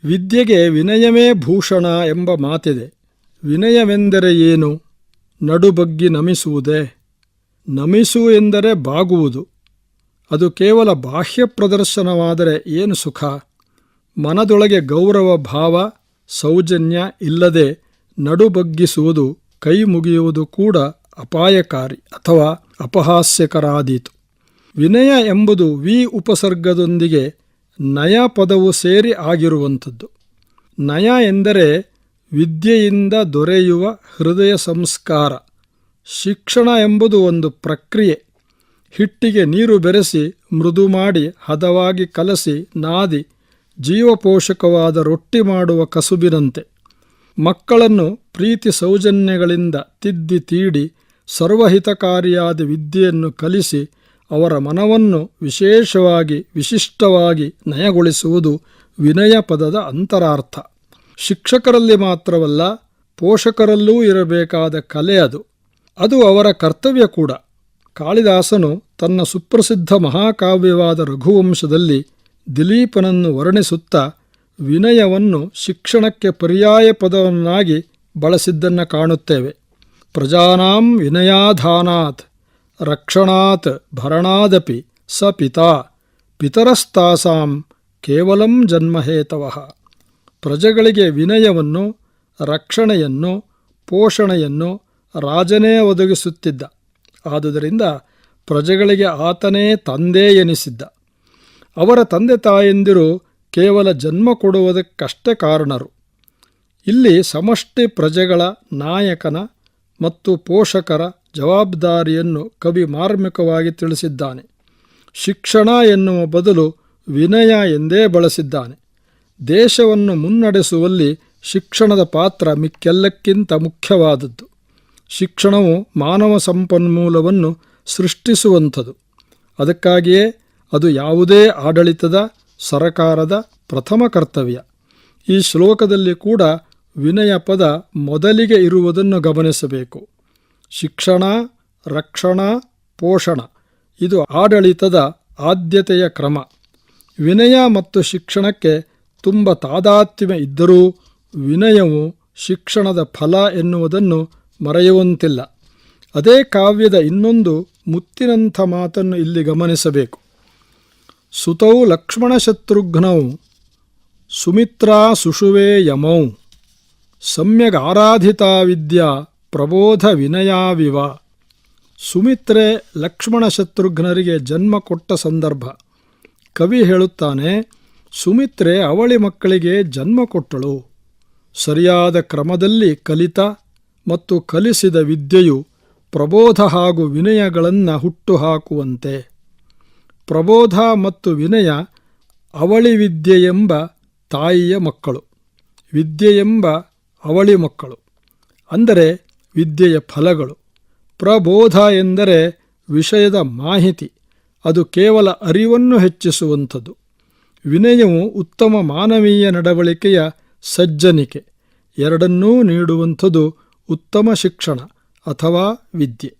ವಿದ್ಯೆಗೆ ವಿನಯವೇ ಭೂಷಣ ಎಂಬ ಮಾತಿದೆ. ವಿನಯವೆಂದರೆ ಏನು? ನಡುಬಗ್ಗಿ ನಮಿಸುವುದೇ? ನಮಿಸು ಎಂದರೆ ಬಾಗುವುದು. ಅದು ಕೇವಲ ಬಾಹ್ಯ ಪ್ರದರ್ಶನವಾದರೆ ಏನು ಸುಖ? ಮನದೊಳಗೆ ಗೌರವ ಭಾವ, ಸೌಜನ್ಯ ಇಲ್ಲದೆ ನಡುಬಗ್ಗಿಸುವುದು, ಕೈ ಮುಗಿಯುವುದು ಕೂಡ ಅಪಾಯಕಾರಿ ಅಥವಾ ಅಪಹಾಸ್ಯಕರಾದೀತು. ವಿನಯ ಎಂಬುದು ವಿ ಉಪಸರ್ಗದೊಂದಿಗೆ ನಯ ಪದವು ಸೇರಿ ಆಗಿರುವಂಥದ್ದು. ನಯ ಎಂದರೆ ವಿದ್ಯೆಯಿಂದ ದೊರೆಯುವ ಹೃದಯ ಸಂಸ್ಕಾರ. ಶಿಕ್ಷಣ ಎಂಬುದು ಒಂದು ಪ್ರಕ್ರಿಯೆ. ಹಿಟ್ಟಿಗೆ ನೀರು ಬೆರೆಸಿ ಮೃದು ಮಾಡಿ ಹದವಾಗಿ ಕಲಸಿ ನಾದಿ ಜೀವಪೋಷಕವಾದ ರೊಟ್ಟಿ ಮಾಡುವ ಕಸುಬಿನಂತೆ ಮಕ್ಕಳನ್ನು ಪ್ರೀತಿ ಸೌಜನ್ಯಗಳಿಂದ ತಿದ್ದಿ ತೀಡಿ ಸರ್ವಹಿತಕಾರಿಯಾದ ವಿದ್ಯೆಯನ್ನು ಕಲಿಸಿ ಅವರ ಮನವನ್ನು ವಿಶೇಷವಾಗಿ ವಿಶಿಷ್ಟವಾಗಿ ನಯಗೊಳಿಸುವುದು ವಿನಯ ಪದದ ಅಂತರಾರ್ಥ. ಶಿಕ್ಷಕರಲ್ಲಿ ಮಾತ್ರವಲ್ಲ, ಪೋಷಕರಲ್ಲೂ ಇರಬೇಕಾದ ಕಲೆ ಅದು. ಅದು ಅವರ ಕರ್ತವ್ಯ ಕೂಡ. ಕಾಳಿದಾಸನು ತನ್ನ ಸುಪ್ರಸಿದ್ಧ ಮಹಾಕಾವ್ಯವಾದ ರಘುವಂಶದಲ್ಲಿ ದಿಲೀಪನನ್ನು ವರ್ಣಿಸುತ್ತಾ ವಿನಯವನ್ನು ಶಿಕ್ಷಣಕ್ಕೆ ಪರ್ಯಾಯ ಪದವನ್ನಾಗಿ ಬಳಸಿದ್ದನ್ನು ಕಾಣುತ್ತೇವೆ. ಪ್ರಜಾನಾಂ ವಿನಯಾಧಾನಾತ್ ರಕ್ಷಣಾತ್ ಭರಣಾದಪಿ ಸ ಪಿತಾ ಪಿತರಸ್ತಾಸಾಂ ಕೇವಲಂ ಜನ್ಮಹೇತವಃ. ಪ್ರಜೆಗಳಿಗೆ ವಿನಯವನ್ನು, ರಕ್ಷಣೆಯನ್ನು, ಪೋಷಣೆಯನ್ನು ರಾಜನೇ ಒದಗಿಸುತ್ತಿದ್ದ. ಆದುದರಿಂದ ಪ್ರಜೆಗಳಿಗೆ ಆತನೇ ತಂದೆ ಎನಿಸಿದ್ದ. ಅವರ ತಂದೆ ತಾಯಂದಿರು ಕೇವಲ ಜನ್ಮ ಕೊಡುವುದಕ್ಕಷ್ಟೇ ಕಾರಣರು. ಇಲ್ಲಿ ಸಮಷ್ಟಿ ಪ್ರಜೆಗಳ ನಾಯಕನ ಮತ್ತು ಪೋಷಕರ ಜವಾಬ್ದಾರಿಯನ್ನು ಕವಿ ಮಾರ್ಮಿಕವಾಗಿ ತಿಳಿಸಿದ್ದಾನೆ. ಶಿಕ್ಷಣ ಎನ್ನುವ ಬದಲು ವಿನಯ ಎಂದೇ ಬಳಸಿದ್ದಾನೆ. ದೇಶವನ್ನು ಮುನ್ನಡೆಸುವಲ್ಲಿ ಶಿಕ್ಷಣದ ಪಾತ್ರ ಮಿಕ್ಕೆಲ್ಲಕ್ಕಿಂತ ಮುಖ್ಯವಾದದ್ದು. ಶಿಕ್ಷಣವು ಮಾನವ ಸಂಪನ್ಮೂಲವನ್ನು ಸೃಷ್ಟಿಸುವಂಥದ್ದು. ಅದಕ್ಕಾಗಿಯೇ ಅದು ಯಾವುದೇ ಆಡಳಿತದ, ಸರಕಾರದ ಪ್ರಥಮ ಕರ್ತವ್ಯ. ಈ ಶ್ಲೋಕದಲ್ಲಿ ಕೂಡ ವಿನಯ ಪದ ಮೊದಲಿಗೆ ಇರುವುದನ್ನು ಗಮನಿಸಬೇಕು. ಶಿಕ್ಷಣ, ರಕ್ಷಣಾ, ಪೋಷಣ ಇದು ಆಡಳಿತದ ಆದ್ಯತೆಯ ಕ್ರಮ. ವಿನಯ ಮತ್ತು ಶಿಕ್ಷಣಕ್ಕೆ ತುಂಬ ತಾದಾತ್ಮ್ಯ ಇದ್ದರೂ ವಿನಯವು ಶಿಕ್ಷಣದ ಫಲ ಎನ್ನುವುದನ್ನು ಮರೆಯುವಂತಿಲ್ಲ. ಅದೇ ಕಾವ್ಯದ ಇನ್ನೊಂದು ಮುತ್ತಿನಂಥ ಮಾತನ್ನು ಇಲ್ಲಿ ಗಮನಿಸಬೇಕು. ಸುತೌ ಲಕ್ಷ್ಮಣ ಶತ್ರುಘ್ನೌ ಸುಮಿತ್ರಾ ಸುಷುವೇ ಯಮೌ ಸಮ್ಯಗ್ ಆರಾಧಿತಾ ವಿದ್ಯಾ ಪ್ರಬೋಧ ವಿನಯಾವಿವ. ಸುಮಿತ್ರೆ ಲಕ್ಷ್ಮಣ ಶತ್ರುಘ್ನರಿಗೆ ಜನ್ಮ ಕೊಟ್ಟ ಸಂದರ್ಭ. ಕವಿ ಹೇಳುತ್ತಾನೆ, ಸುಮಿತ್ರೆ ಅವಳಿ ಮಕ್ಕಳಿಗೆ ಜನ್ಮ ಕೊಟ್ಟಳು. ಸರಿಯಾದ ಕ್ರಮದಲ್ಲಿ ಕಲಿತ ಮತ್ತು ಕಲಿಸಿದ ವಿದ್ಯೆಯು ಪ್ರಬೋಧ ಹಾಗೂ ವಿನಯಗಳನ್ನು ಹುಟ್ಟುಹಾಕುವಂತೆ. ಪ್ರಬೋಧ ಮತ್ತು ವಿನಯ ಅವಳಿ ವಿದ್ಯೆಯೆಂಬ ತಾಯಿಯ ಮಕ್ಕಳು, ವಿದ್ಯೆಯೆಂಬ ಅವಳಿ ಮಕ್ಕಳು. ಅಂದರೆ ವಿದ್ಯೆಯ ಫಲಗಳು. ಪ್ರಬೋಧ ಎಂದರೆ ವಿಷಯದ ಮಾಹಿತಿ, ಅದು ಕೇವಲ ಅರಿವನ್ನು ಹೆಚ್ಚಿಸುವಂಥದ್ದು. ವಿನಯವು ಉತ್ತಮ ಮಾನವೀಯ ನಡವಳಿಕೆಯ ಸಜ್ಜನಿಕೆ. ಎರಡನ್ನೂ ನೀಡುವಂಥದ್ದು ಉತ್ತಮ ಶಿಕ್ಷಣ ಅಥವಾ ವಿದ್ಯೆ.